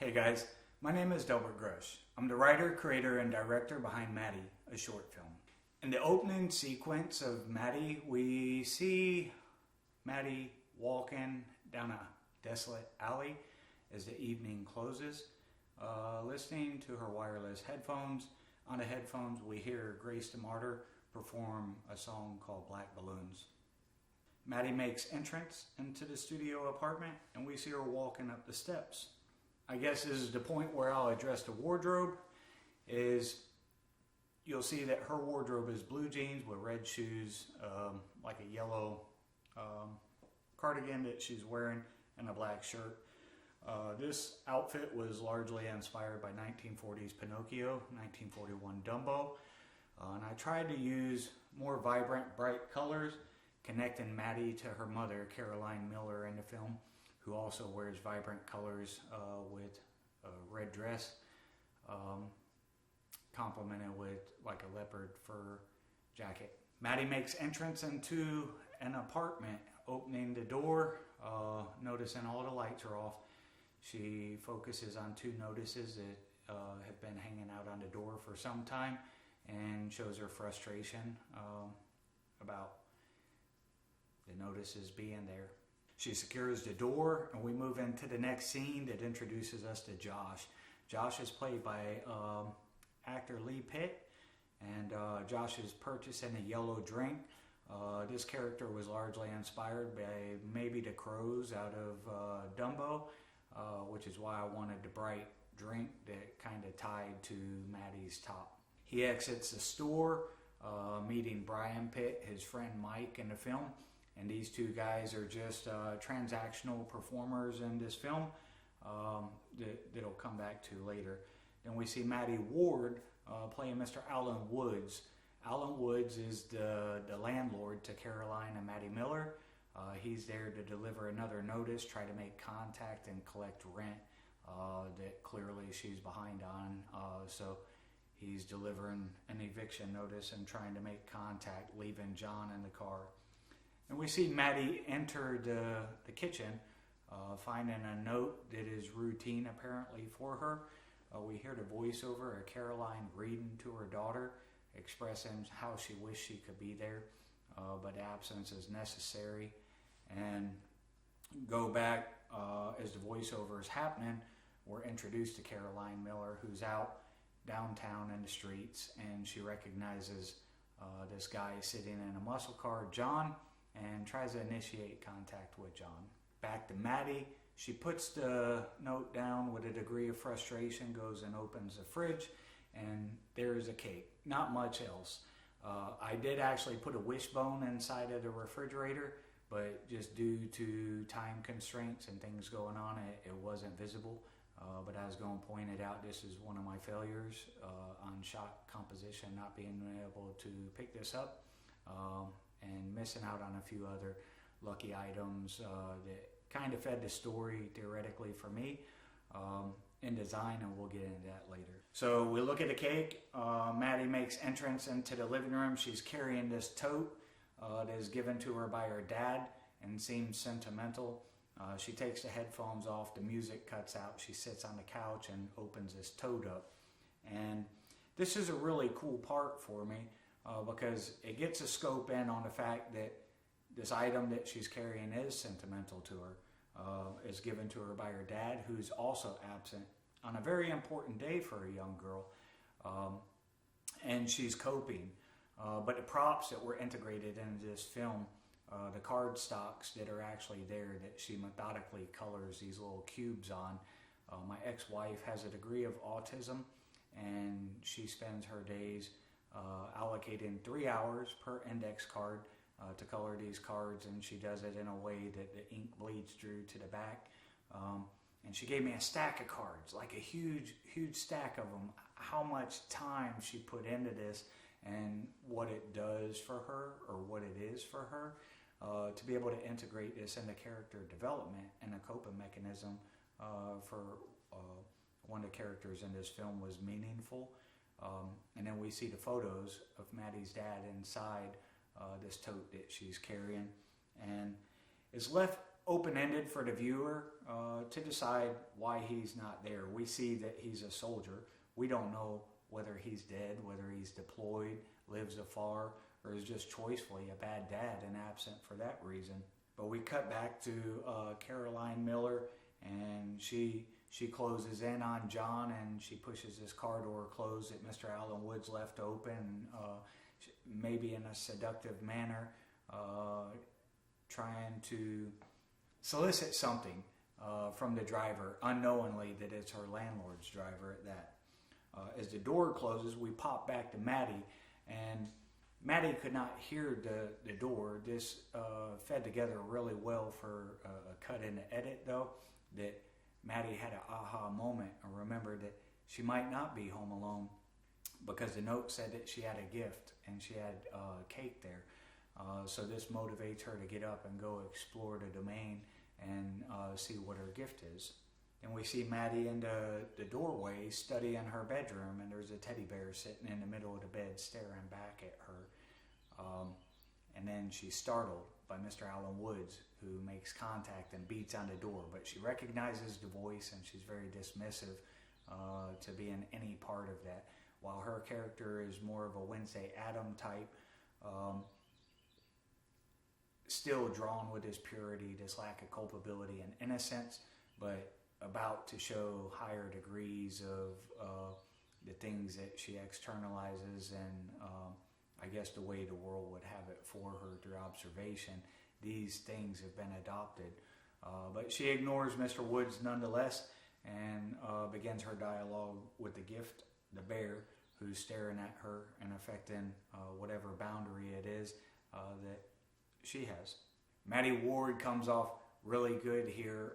Hey guys, my name is Delbert Grush. I'm the writer, creator, and director behind MaDDiE, a short film. In the opening sequence of MaDDiE, we see MaDDiE walking down a desolate alley as the evening closes, listening to her wireless headphones. On the headphones, we hear Grace DeMartyr perform a song called Black Balloons. MaDDiE makes entrance into the studio apartment, and we see her walking up the steps. I guess this is the point where I'll address the wardrobe. You'll see that her wardrobe is blue jeans with red shoes, like a yellow cardigan that she's wearing, and a black shirt. This outfit was largely inspired by 1940s Pinocchio, 1941 Dumbo, and I tried to use more vibrant, bright colors, connecting MaDDiE to her mother, Caroline Miller, in the film, who also wears vibrant colors with a red dress, complemented with like a leopard fur jacket. MaDDiE makes entrance into an apartment, opening the door, noticing all the lights are off. She focuses on two notices that have been hanging out on the door for some time and shows her frustration about the notices being there. She secures the door, and we move into the next scene that introduces us to Josh. Josh is played by actor Lee Pitt, and Josh is purchasing a yellow drink. This character was largely inspired by maybe the crows out of Dumbo, which is why I wanted the bright drink that kind of tied to MaDDiE's top. He exits the store, meeting Brian Pitt, his friend Mike, in the film. And these two guys are just transactional performers in this film that'll come back to later. Then we see MaDDiE Ward playing Mr. Alan Woods. Alan Woods is the landlord to Caroline and MaDDiE Miller. He's there to deliver another notice, try to make contact and collect rent that clearly she's behind on. So he's delivering an eviction notice and trying to make contact, leaving John in the car. And we see MaDDiE enter the kitchen, finding a note that is routine apparently for her. We hear the voiceover of Caroline reading to her daughter, expressing how she wished she could be there, but absence is necessary. And go back as the voiceover is happening, we're introduced to Caroline Miller, who's out downtown in the streets, and she recognizes this guy sitting in a muscle car, John, and tries to initiate contact with John. Back to MaDDiE, she puts the note down with a degree of frustration, goes and opens the fridge, and there's a cake. Not much else. I did actually put a wishbone inside of the refrigerator, but just due to time constraints and things going on, it wasn't visible. But as Gon pointed out, this is one of my failures on shot composition, not being able to pick this up. And missing out on a few other lucky items that kind of fed the story theoretically for me in design, and we'll get into that later. So we look at the cake. MaDDiE makes entrance into the living room. She's carrying this tote that is given to her by her dad and seems sentimental. She takes the headphones off, the music cuts out, she sits on the couch and opens this tote up. And this is a really cool part for me. Because it gets a scope in on the fact that this item that she's carrying is sentimental to her, is given to her by her dad, who's also absent on a very important day for a young girl, and she's coping. But the props that were integrated into this film, the card stocks that are actually there that she methodically colors these little cubes on. My ex-wife has a degree of autism, and she spends her days allocating 3 hours per index card to color these cards, and she does it in a way that the ink bleeds through to the back. And she gave me a stack of cards, like a huge stack of them. How much time she put into this and what it does for her, or what it is for her, to be able to integrate this into character development and a coping mechanism for one of the characters in this film was meaningful. And then we see the photos of MaDDiE's dad inside this tote that she's carrying. And it's left open-ended for the viewer to decide why he's not there. We see that he's a soldier. We don't know whether he's dead, whether he's deployed, lives afar, or is just choicefully a bad dad and absent for that reason. But we cut back to Caroline Miller, and she closes in on John, and she pushes his car door closed that Mr. Alan Woods left open, maybe in a seductive manner, trying to solicit something from the driver, unknowingly that it's her landlord's driver at that. As the door closes, we pop back to MaDDiE, and MaDDiE could not hear the door. This fed together really well for a cut in the edit, though, that MaDDiE had an aha moment and remembered that she might not be home alone because the note said that she had a gift and she had cake there. So this motivates her to get up and go explore the domain and see what her gift is. And we see MaDDiE in the doorway studying her bedroom, and there's a teddy bear sitting in the middle of the bed staring back at her. And then she's startled by Mr. Alan Woods, who makes contact and beats on the door. But she recognizes the voice, and she's very dismissive to be in any part of that. While her character is more of a Wednesday Adam type, still drawn with his purity, this lack of culpability and innocence, but about to show higher degrees of the things that she externalizes and I guess the way the world would have it for her through observation. These things have been adopted. But she ignores Mr. Woods nonetheless and begins her dialogue with the gift, the bear, who's staring at her and affecting whatever boundary it is that she has. MaDDiE Ward comes off really good here.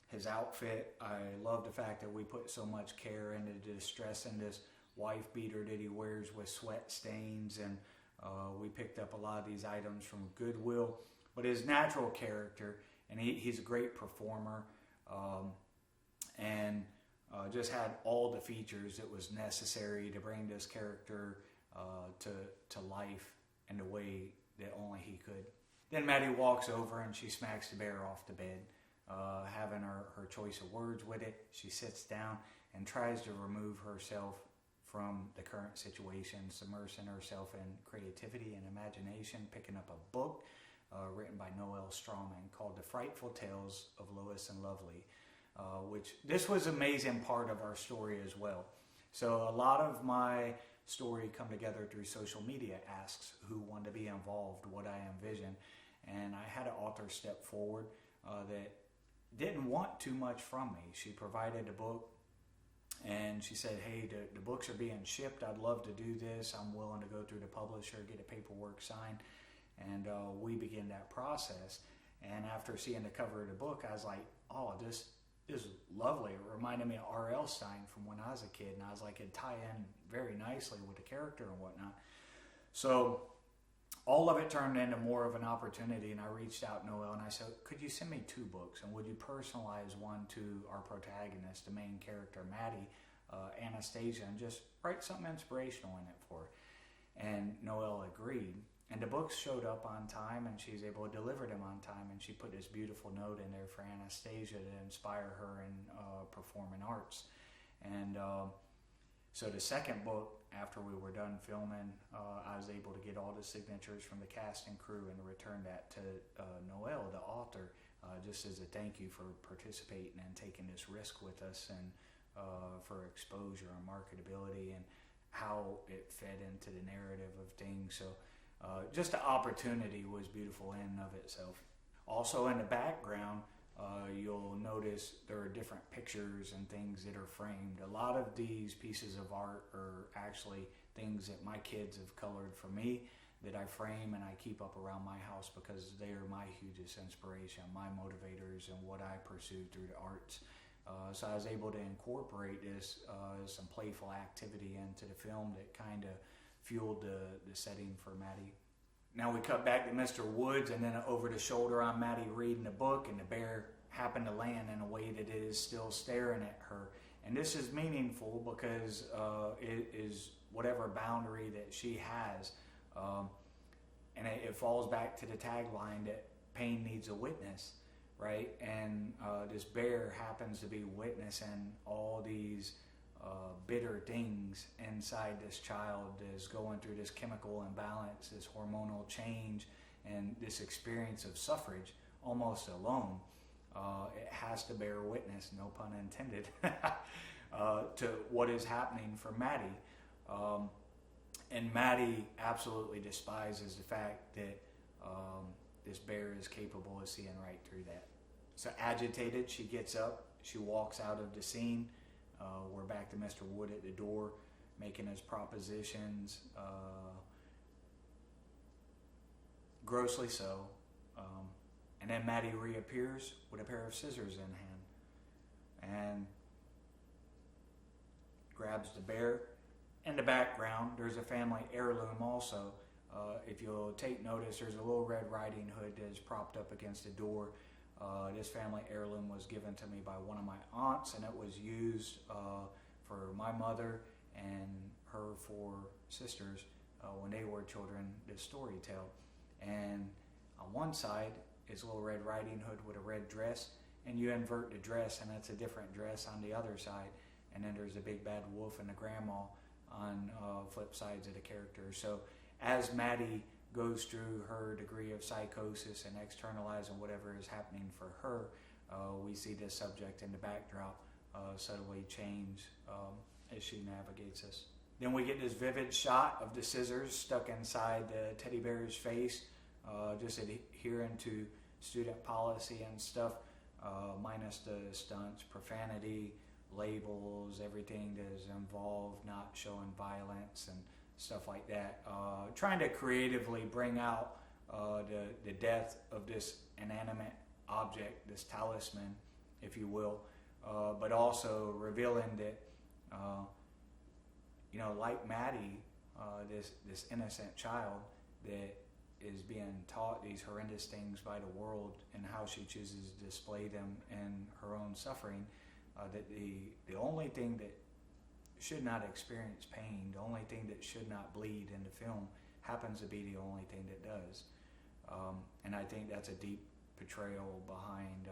His outfit, I love the fact that we put so much care into the distress in this wife beater that he wears with sweat stains, and we picked up a lot of these items from Goodwill. But his natural character, and he's a great performer, and just had all the features that was necessary to bring this character to life in the way that only he could. Then MaDDiE walks over and she smacks the bear off the bed, having her choice of words with it. She sits down and tries to remove herself from the current situation, submersing herself in creativity and imagination, picking up a book written by Noel Strawman called The Frightful Tales of Lois and Lovely, which this was an amazing part of our story as well. So a lot of my story come together through social media asks who wanted to be involved, what I envision, and I had an author step forward that didn't want too much from me. She provided a book and she said, hey, the books are being shipped, I'd love to do this, I'm willing to go through the publisher, get the paperwork signed, and we began that process. And after seeing the cover of the book, I was like, oh, this is lovely. It reminded me of R.L. Stein from when I was a kid, and I was like, it'd tie in very nicely with the character and whatnot. So all of it turned into more of an opportunity, and I reached out to Noel and I said, could you send me 2 books, and would you personalize one to our protagonist, the main character, MaDDiE, Anastasia, and just write something inspirational in it for her? And Noel agreed. And the books showed up on time, and she's able to deliver them on time, and she put this beautiful note in there for Anastasia to inspire her in performing arts. And so the second book, after we were done filming, I was able to get all the signatures from the cast and crew and return that to Noel, the author, just as a thank you for participating and taking this risk with us, and for exposure and marketability and how it fed into the narrative of things. So just the opportunity was beautiful in and of itself. Also in the background, you'll notice there are different pictures and things that are framed. A lot of these pieces of art are actually things that my kids have colored for me that I frame and I keep up around my house because they are my hugest inspiration, my motivators, and what I pursue through the arts. So I was able to incorporate this some playful activity into the film that kind of fueled the setting for MaDDiE. Now we cut back to Mr. Woods, and then over the shoulder on MaDDiE reading the book, and the bear happened to land in a way that it is still staring at her. And this is meaningful because it is whatever boundary that she has. And it falls back to the tagline that pain needs a witness. right? And this bear happens to be witnessing all these bitter things inside this child is going through this chemical imbalance, this hormonal change, and this experience of suffrage almost alone. It has to bear witness, no pun intended, to what is happening for MaDDiE. And MaDDiE absolutely despises the fact that this bear is capable of seeing right through that. So agitated, she gets up, she walks out of the scene. We're back to Mr. Wood at the door, making his propositions, grossly so. And then MaDDiE reappears with a pair of scissors in hand and grabs the bear. In the background, there's a family heirloom also. If you'll take notice, there's a little Red Riding Hood that is propped up against the door. This family heirloom was given to me by one of my aunts, and it was used for my mother and her four sisters when they were children, this story tale. And on one side is a little Red Riding Hood with a red dress, and you invert the dress and it's a different dress on the other side. And then there's a big bad wolf and a grandma on flip sides of the characters. So as MaDDiE goes through her degree of psychosis and externalizing whatever is happening for her, we see this subject in the backdrop subtly change as she navigates us. Then we get this vivid shot of the scissors stuck inside the teddy bear's face, just adhering to student policy and stuff, minus the stunts, profanity, labels, everything that is involved, not showing violence and stuff like that. Trying to creatively bring out the death of this inanimate object, this talisman, if you will, but also revealing that, like MaDDiE, this innocent child that is being taught these horrendous things by the world and how she chooses to display them in her own suffering, that the only thing that should not experience pain, the only thing that should not bleed in the film happens to be the only thing that does. And I think that's a deep portrayal behind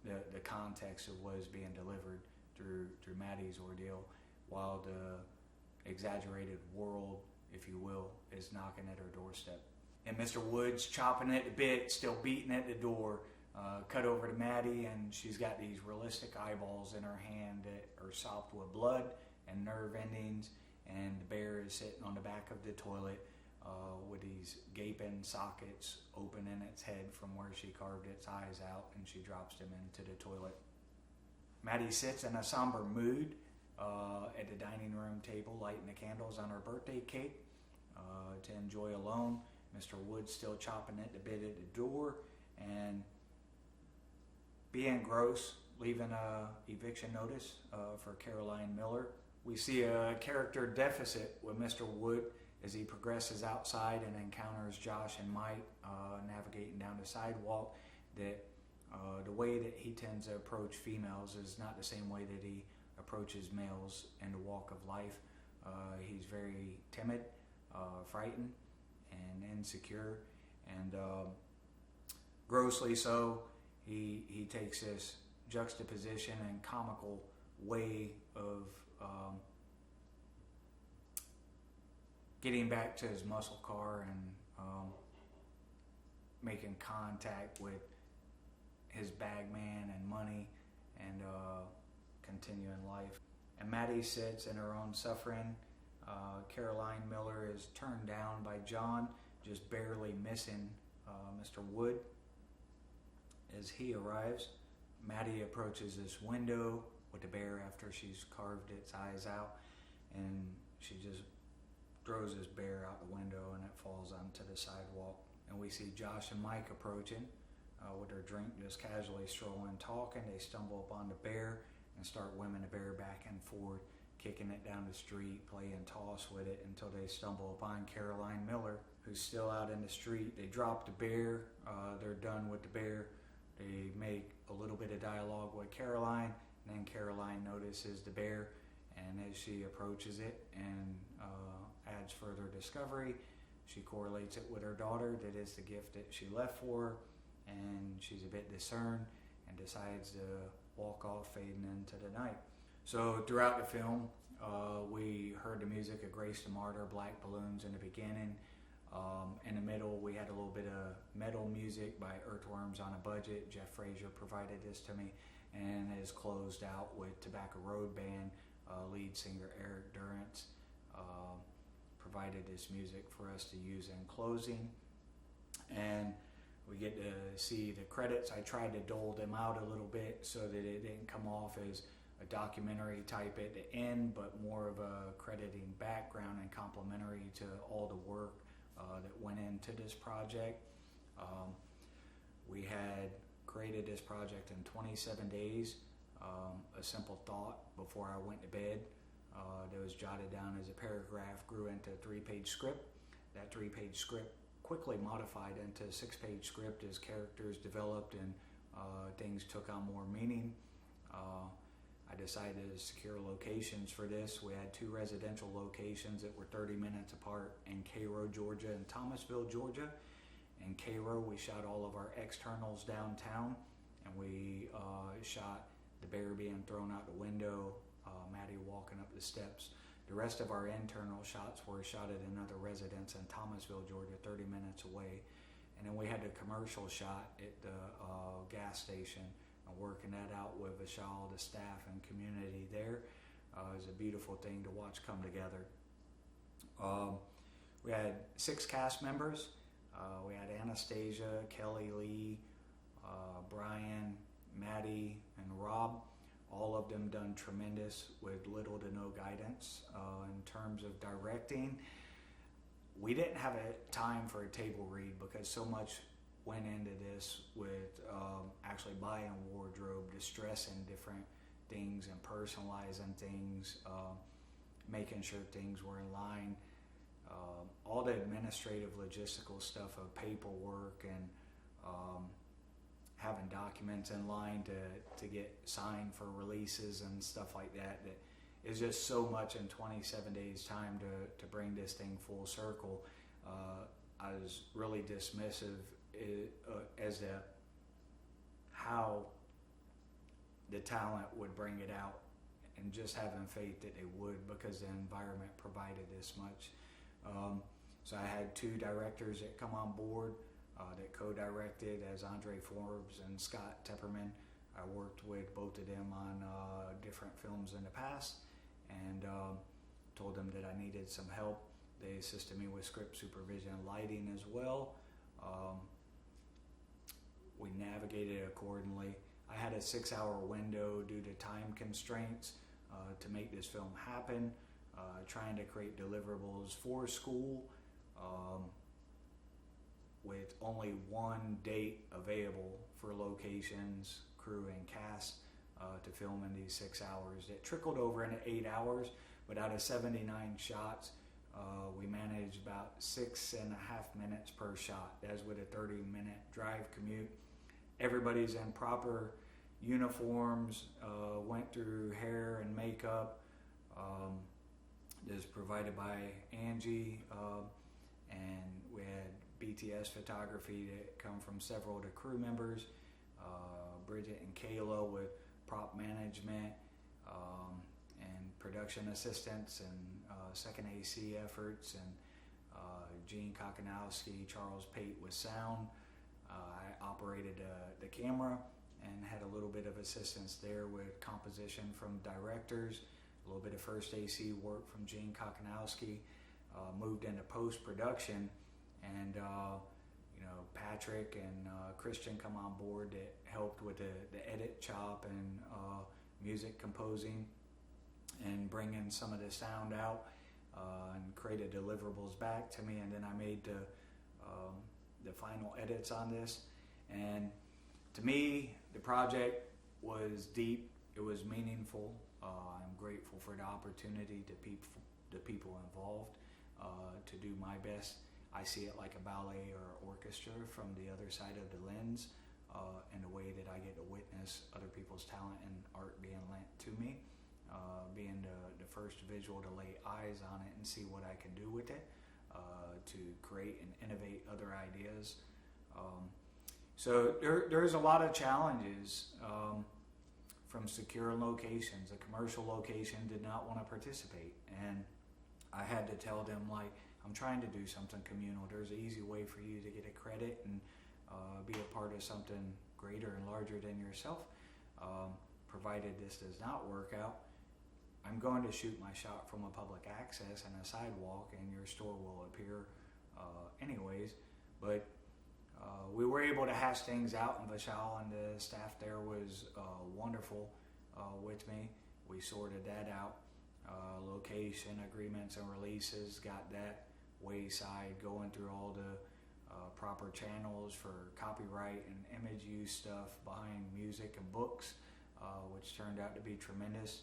the context of what is being delivered through MaDDiE's ordeal, while the exaggerated world, if you will, is knocking at her doorstep. And Mr. Wood's chopping at the bit, still beating at the door. Cut over to MaDDiE, and she's got these realistic eyeballs in her hand that are sopped with blood and nerve endings, and the bear is sitting on the back of the toilet with these gaping sockets open in its head from where she carved its eyes out, and she drops them into the toilet. MaDDiE sits in a somber mood at the dining room table, lighting the candles on her birthday cake to enjoy alone. Mr. Wood's still chopping at the bit at the door, and being gross, leaving a eviction notice for Caroline Miller. We see a character deficit with Mr. Wood as he progresses outside and encounters Josh and Mike navigating down the sidewalk. That the way that he tends to approach females is not the same way that he approaches males in the walk of life. He's very timid, frightened, and insecure, and grossly so. He takes this juxtaposition and comical way of getting back to his muscle car and making contact with his bag man and money and continuing life. And MaDDiE sits in her own suffering. Caroline Miller is turned down by John, just barely missing Mr. Wood. As he arrives, MaDDiE approaches this window with the bear after she's carved its eyes out, and she just throws this bear out the window and it falls onto the sidewalk. And we see Josh and Mike approaching with their drink, just casually strolling, talking. They stumble upon the bear and start whipping the bear back and forth, kicking it down the street, playing toss with it until they stumble upon Caroline Miller, who's still out in the street. They drop the bear. They're done with the bear. They make a little bit of dialogue with Caroline, and then Caroline notices the bear, and as she approaches it and adds further discovery, she correlates it with her daughter, that is the gift that she left for her, and she's a bit discerned and decides to walk off, fading into the night. So throughout the film, we heard the music of Grace the Martyr, Black Balloons in the beginning. In the middle, we had a little bit of metal music by Earthworms on a Budget. Jeff Frazier provided this to me, and is closed out with Tobacco Road Band. Lead singer Eric Durrance provided this music for us to use in closing. And we get to see the credits. I tried to dole them out a little bit so that it didn't come off as a documentary type at the end, but more of a crediting background and complimentary to all the work that went into this project. We had created this project in 27 days. A simple thought before I went to bed that was jotted down as a paragraph grew into a 3-page script. That 3-page script quickly modified into a 6-page script as characters developed and things took on more meaning. I decided to secure locations for this. We had 2 residential locations that were 30 minutes apart in Cairo, Georgia and Thomasville, Georgia. In Cairo, we shot all of our externals downtown, and we shot the bear being thrown out the window, MaDDiE walking up the steps. The rest of our internal shots were shot at another residence in Thomasville, Georgia, 30 minutes away. And then we had a commercial shot at the gas station, and working that out with Vishal, the staff and community there. It was a beautiful thing to watch come together. We had 6 cast members. We had Anastasia, Kelly Lee, Brian, MaDDiE, and Rob. All of them done tremendous with little to no guidance. In terms of directing, we didn't have a time for a table read because so much went into this with actually buying wardrobe, distressing different things and personalizing things, making sure things were in line. All the administrative logistical stuff of paperwork and having documents in line to get signed for releases and stuff like that, that is just so much in 27 days time to bring this thing full circle. I was really dismissive as to how the talent would bring it out, and just having faith that they would, because the environment provided this much. So I had 2 directors that come on board that co-directed as Andre Forbes and Scott Tepperman. I worked with both of them on different films in the past, and told them that I needed some help. They assisted me with script supervision and lighting as well. We navigated accordingly. I had a 6-hour window due to time constraints to make this film happen, trying to create deliverables for school with only one date available for locations, crew, and cast to film in these 6 hours. It trickled over into 8 hours, but out of 79 shots, we managed about 6.5 minutes per shot. That's with a 30-minute drive commute. Everybody's in proper uniforms, went through hair and makeup. This is provided by Angie, and we had BTS photography that come from several of the crew members, Bridget and Kayla with prop management and production assistants and second AC efforts, and Gene Kokonowski, Charles Pate with sound. I operated the camera and had a little bit of assistance there with composition from directors, a little bit of first AC work from Gene Kokonowski. Moved into post-production, and Patrick and Christian come on board that helped with the edit chop and music composing and bringing some of the sound out and created deliverables back to me, and then I made the final edits on this. And to me, the project was deep, it was meaningful. I'm grateful for the opportunity to the people involved to do my best. I see it like a ballet or orchestra from the other side of the lens, in a way that I get to witness other people's talent and art being lent to me, being the first visual to lay eyes on it and see what I can do with it, to create and innovate other ideas. So there's a lot of challenges from secure locations. A commercial location did not want to participate, and I had to tell them, like, I'm trying to do something communal. There's an easy way for you to get a credit and be a part of something greater and larger than yourself. Provided this does not work out, I'm going to shoot my shot from a public access and a sidewalk, and your store will appear anyways. But we were able to hash things out, and Vishal and the staff there was wonderful with me. We sorted that out. Location agreements and releases, got that wayside, going through all the proper channels for copyright and image use stuff behind music and books, which turned out to be tremendous.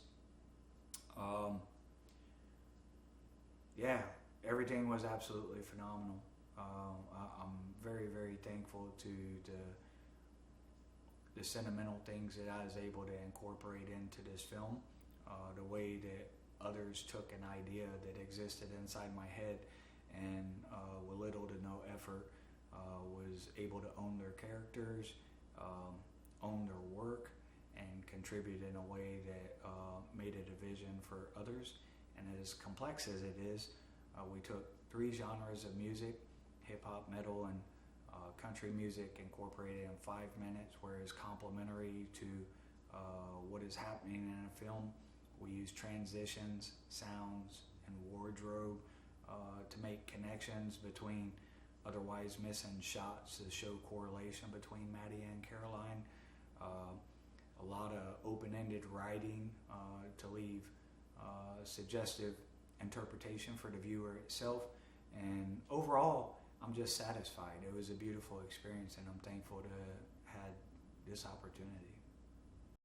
Yeah, everything was absolutely phenomenal. I'm very, very thankful to the sentimental things that I was able to incorporate into this film, the way that others took an idea that existed inside my head and with little to no effort was able to own their characters, own their work, and contribute in a way that made it a vision for others. And as complex as it is, we took 3 genres of music, hip-hop, metal, and country music, incorporated in 5 minutes, whereas complementary to what is happening in a film. We use transitions, sounds, and wardrobe to make connections between otherwise missing shots to show correlation between MaDDiE and Caroline. A lot of open-ended writing to leave suggestive interpretation for the viewer itself. And overall, I'm just satisfied. It was a beautiful experience, and I'm thankful to have had this opportunity.